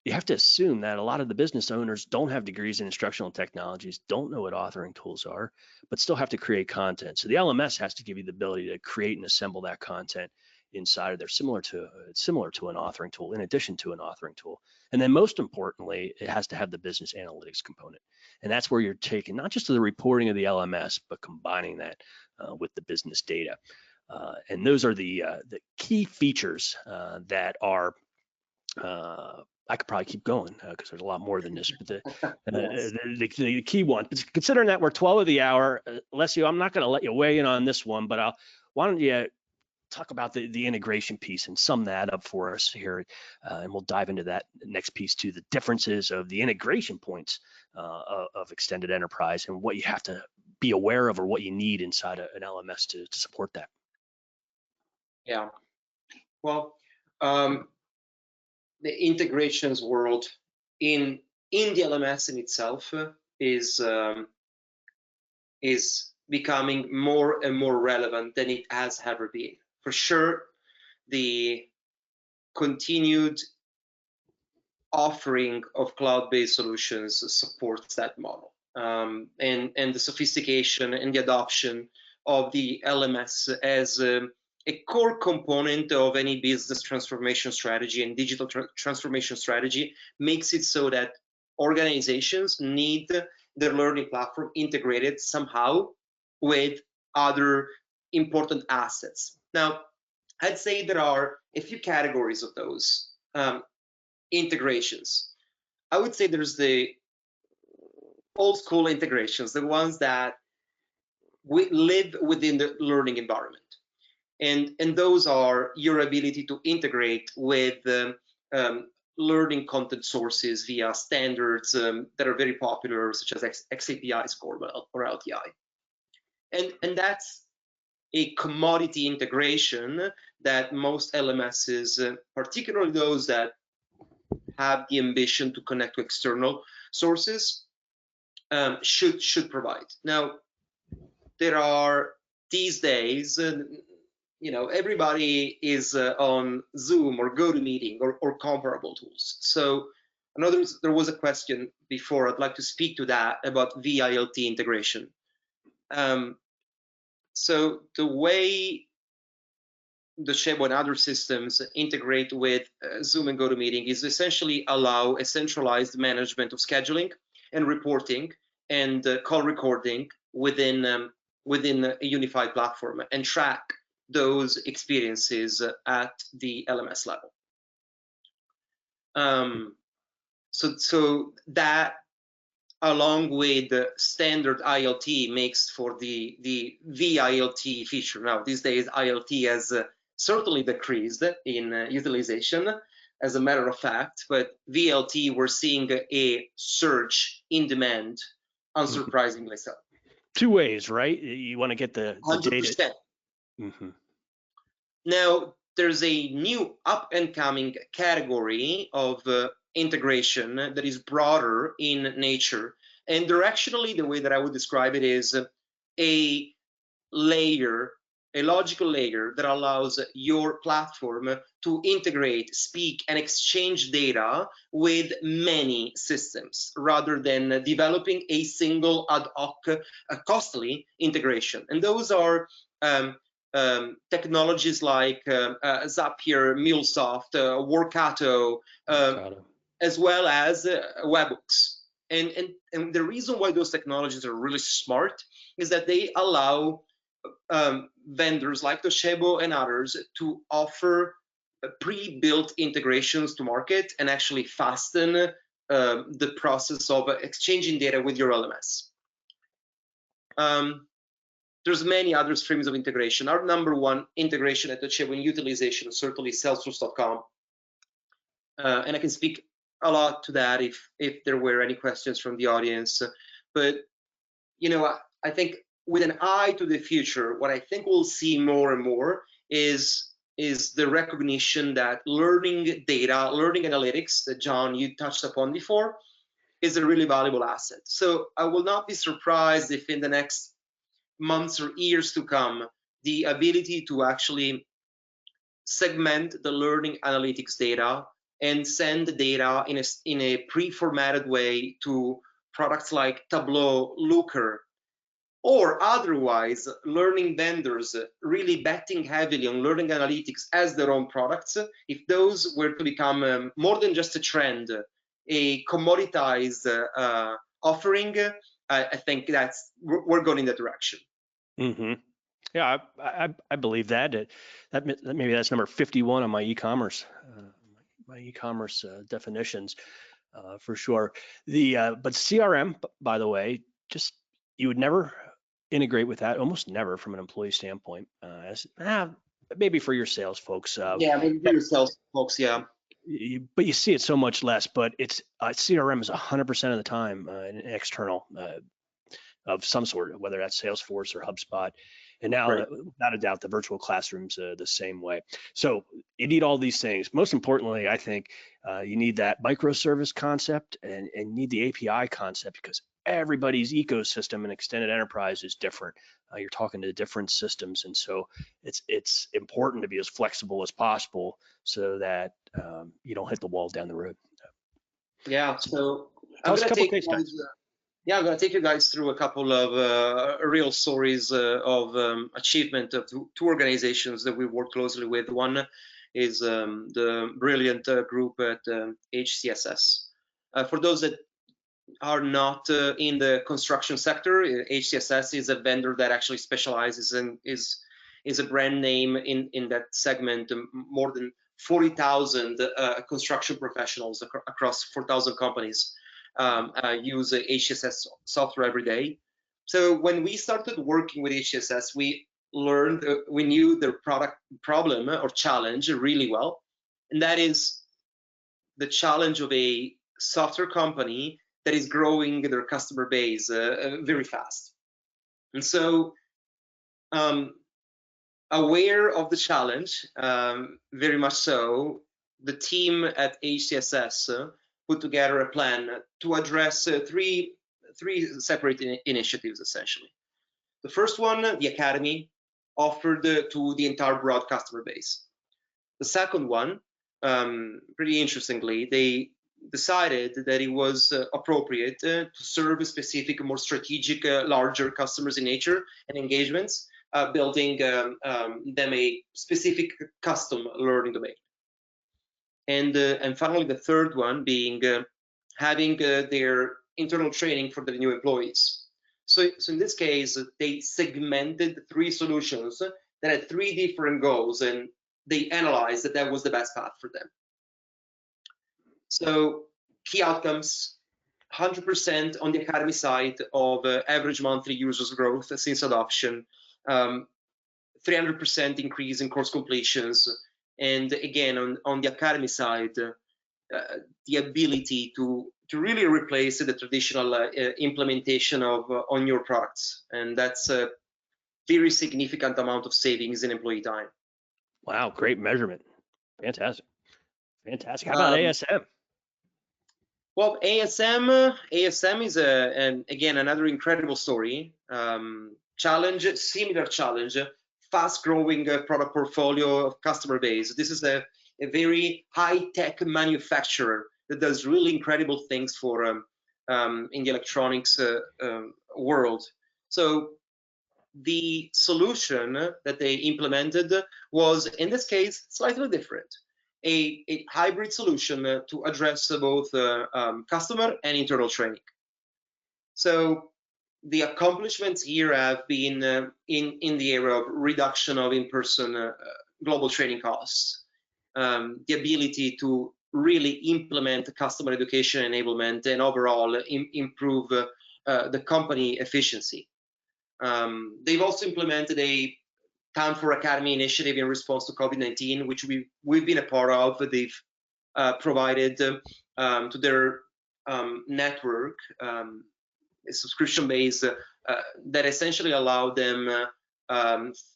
You have to assume that a lot of the business owners don't have degrees in instructional technologies, don't know what authoring tools are, but still have to create content. So the LMS has to give you the ability to create and assemble that content inside of there, similar to an authoring tool, in addition to an authoring tool. And then most importantly, it has to have the business analytics component. And that's where you're taking not just the reporting of the LMS, but combining that with the business data. And those are the key features that are I could probably keep going because there's a lot more than this, but Yes. the key one, considering that we're 12 of the hour, Alessio, I'm not going to let you weigh in on this one, but why don't you talk about the integration piece and sum that up for us here, and we'll dive into that next piece too, the differences of the integration points of extended enterprise and what you have to be aware of or what you need inside an LMS to support that. Yeah. Well, the integrations world in the LMS in itself is becoming more and more relevant than it has ever been. For sure, the continued offering of cloud-based solutions supports that model, and the sophistication and the adoption of the LMS as a core component of any business transformation strategy and digital transformation strategy makes it so that organizations need their learning platform integrated somehow with other important assets. Now, I'd say there are a few categories of those integrations. I would say there's the old school integrations, the ones that we live within the learning environment. And those are your ability to integrate with learning content sources via standards that are very popular, such as XAPI score or LTI. And that's a commodity integration that most LMSs, particularly those that have the ambition to connect to external sources, should provide. Now, there are these days, everybody is on Zoom or GoToMeeting or comparable tools. So I know there was a question before. I'd like to speak to that about VILT integration. So the way Docebo and other systems integrate with Zoom and GoToMeeting is essentially allow a centralized management of scheduling and reporting and call recording within a unified platform, and track those experiences at the LMS level. So that, along with the standard ILT, makes for the VILT feature. Now, these days, ILT has certainly decreased in utilization, as a matter of fact, but VLT, we're seeing a surge in demand, unsurprisingly so. Two ways, right? You want to get the 100%. data. Now, there's a new up-and-coming category of integration that is broader in nature. And directionally, the way that I would describe it is a layer, a logical layer that allows your platform to integrate, speak, and exchange data with many systems, rather than developing a single ad hoc, costly integration. And those are technologies like Zapier, MuleSoft, Workato, as well as webhooks. And the reason why those technologies are really smart is that they allow vendors like Docebo and others to offer pre-built integrations to market and actually fasten the process of exchanging data with your LMS. There's many other streams of integration. Our number one integration at Docebo in utilization is certainly Salesforce.com. And I can speak a lot to that if there were any questions from the audience. But, I think with an eye to the future, what I think we'll see more and more is the recognition that learning data, learning analytics that John, you touched upon before, is a really valuable asset. So I will not be surprised if in the next months or years to come, the ability to actually segment the learning analytics data and send the data in a pre-formatted way to products like Tableau, Looker, or otherwise learning vendors really betting heavily on learning analytics as their own products, if those were to become more than just a trend, a commoditized offering, I think we're going in that direction. Yeah, I believe that. That maybe that's number 51 on my e-commerce definitions, for sure. But CRM, by the way, just you would never integrate with that, almost never from an employee standpoint. Maybe for your sales folks. Yeah, maybe for your sales folks, yeah. But you see it so much less. But it's CRM is 100% of the time an external of some sort, whether that's Salesforce or HubSpot. And now, Right. without a doubt, the virtual classroom's the same way. So you need all these things. Most importantly, I think you need that microservice concept and you need the API concept, because everybody's ecosystem and extended enterprise is different. You're talking to different systems. And so it's important to be as flexible as possible so that you don't hit the wall down the road. Yeah, so I'm going to take you guys through a couple of real stories of achievement of two organizations that we work closely with. One is the brilliant group at HCSS. For those that are not in the construction sector. HCSS is a vendor that actually specializes in is a brand name in that segment. More than 40,000 construction professionals across 4,000 companies use HCSS software every day. So when we started working with HCSS, we learned, we knew their product problem or challenge really well, and that is the challenge of a software company that is growing their customer base very fast. And so, aware of the challenge, very much so, the team at HCSS put together a plan to address three separate initiatives, essentially. The first one, the Academy, offered to the entire broad customer base. The second one, pretty interestingly, they decided that it was appropriate to serve specific, more strategic, larger customers in nature and engagements, building them a specific custom learning domain. And finally, the third one being having their internal training for the new employees. So in this case, they segmented 3 solutions that had 3 different goals, and they analyzed that was the best path for them. So key outcomes, 100% on the Academy side of average monthly users growth since adoption, 300% increase in course completions, and again on the Academy side, the ability to really replace the traditional implementation of on your products, and that's a very significant amount of savings in employee time. Wow, great measurement. Fantastic. Fantastic. How about ASM? Well, ASM is again another incredible story. Similar challenge, fast-growing product portfolio of customer base. This is a very high-tech manufacturer that does really incredible things for in the electronics world. So the solution that they implemented was, in this case, slightly different. A hybrid solution to address both customer and internal training. So the accomplishments here have been in the area of reduction of in-person global training costs, the ability to really implement customer education enablement, and overall improve the company efficiency. They've also implemented a Time for Academy initiative in response to COVID-19, which we've been a part of. They've provided to their network a subscription base that essentially allowed them,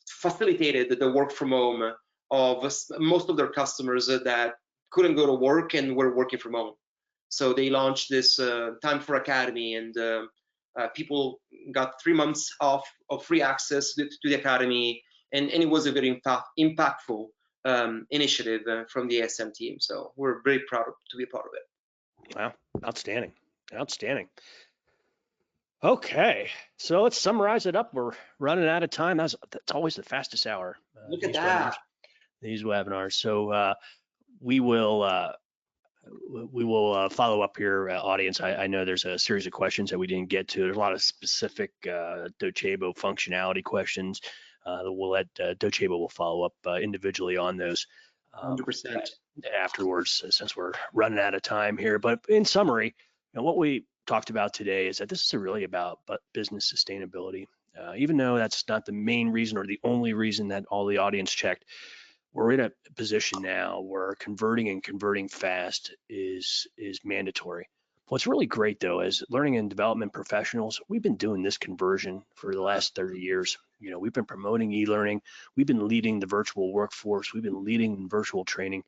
facilitated the work from home of most of their customers that couldn't go to work and were working from home. So they launched this Time for Academy, and people got 3 months off of free access to the Academy. And it was a very impactful initiative from the ASM team. So we're very proud to be a part of it. Wow, outstanding, outstanding. Okay, so let's summarize it up. We're running out of time. That's always the fastest hour. Look at that. These webinars. So we will follow up here, audience. I know there's a series of questions that we didn't get to. There's a lot of specific Docebo functionality questions. We'll let Docebo will follow up individually on those 100% afterwards, since we're running out of time here. But in summary, what we talked about today is that this is really about business sustainability. Even though that's not the main reason or the only reason that all the audience checked, we're in a position now where converting fast is mandatory. What's really great though is learning and development professionals, we've been doing this conversion for the last 30 years. We've been promoting e-learning, we've been leading the virtual workforce, we've been leading virtual training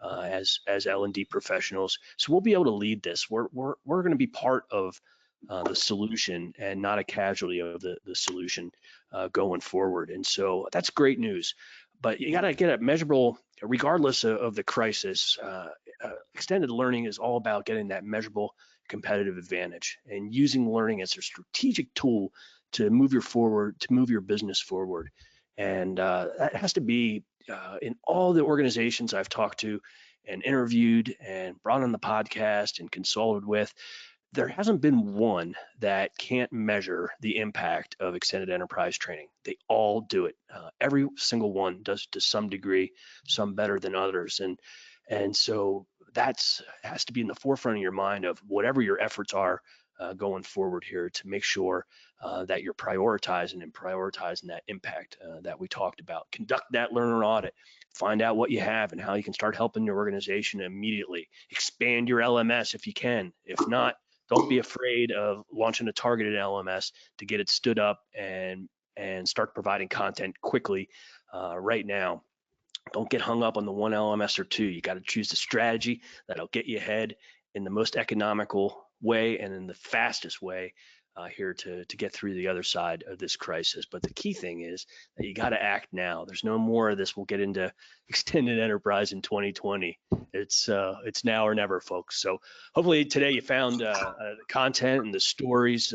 as L&D professionals. So we'll be able to lead this. We're going to be part of the solution and not a casualty of the solution going forward. And so that's great news. But you got to get it measurable, regardless of the crisis. Extended learning is all about getting that measurable competitive advantage and using learning as a strategic tool to move your business forward. And that has to be in all the organizations I've talked to and interviewed and brought on the podcast and consulted with. there hasn't been one that can't measure the impact of extended enterprise training. They all do it. Every single one does to some degree, some better than others. And so that's has to be in the forefront of your mind of whatever your efforts are going forward here to make sure that you're prioritizing that impact that we talked about. Conduct that learner audit, find out what you have and how you can start helping your organization immediately. Expand your LMS if you can. If not, don't be afraid of launching a targeted LMS to get it stood up and start providing content quickly right now. Don't get hung up on the one LMS or two. You got to choose the strategy that'll get you ahead in the most economical way and in the fastest way here to get through the other side of this crisis. But the key thing is that you got to act now. There's no more of this. We'll get into extended enterprise in 2020. It's now or never, folks. So hopefully today you found the content and the stories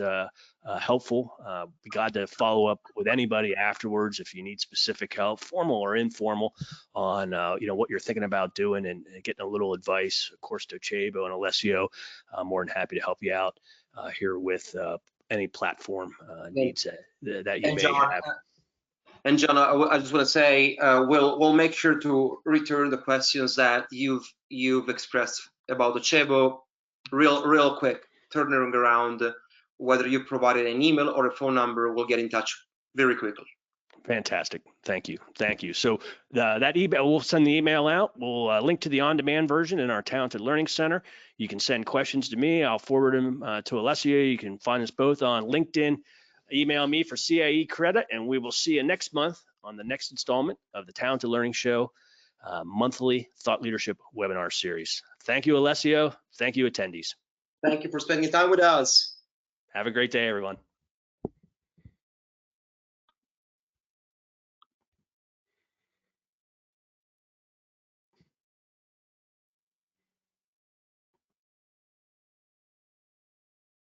helpful. Be glad to follow up with anybody afterwards if you need specific help, formal or informal, on what you're thinking about doing and getting a little advice. Of course, Docebo and Alessio, more than happy to help you out here with any platform needs that you may have. And John, I just want to say we'll make sure to return the questions that you've expressed about Docebo real quick, turning around. Whether you provided an email or a phone number, we'll get in touch very quickly. Fantastic. Thank you. So that email, we'll send the email out. We'll link to the on-demand version in our Talented Learning Center. You can send questions to me. I'll forward them to Alessio. You can find us both on LinkedIn. Email me for CIE credit, and we will see you next month on the next installment of the Talented Learning Show monthly thought leadership webinar series. Thank you, Alessio. Thank you, attendees. Thank you for spending time with us. Have a great day, everyone.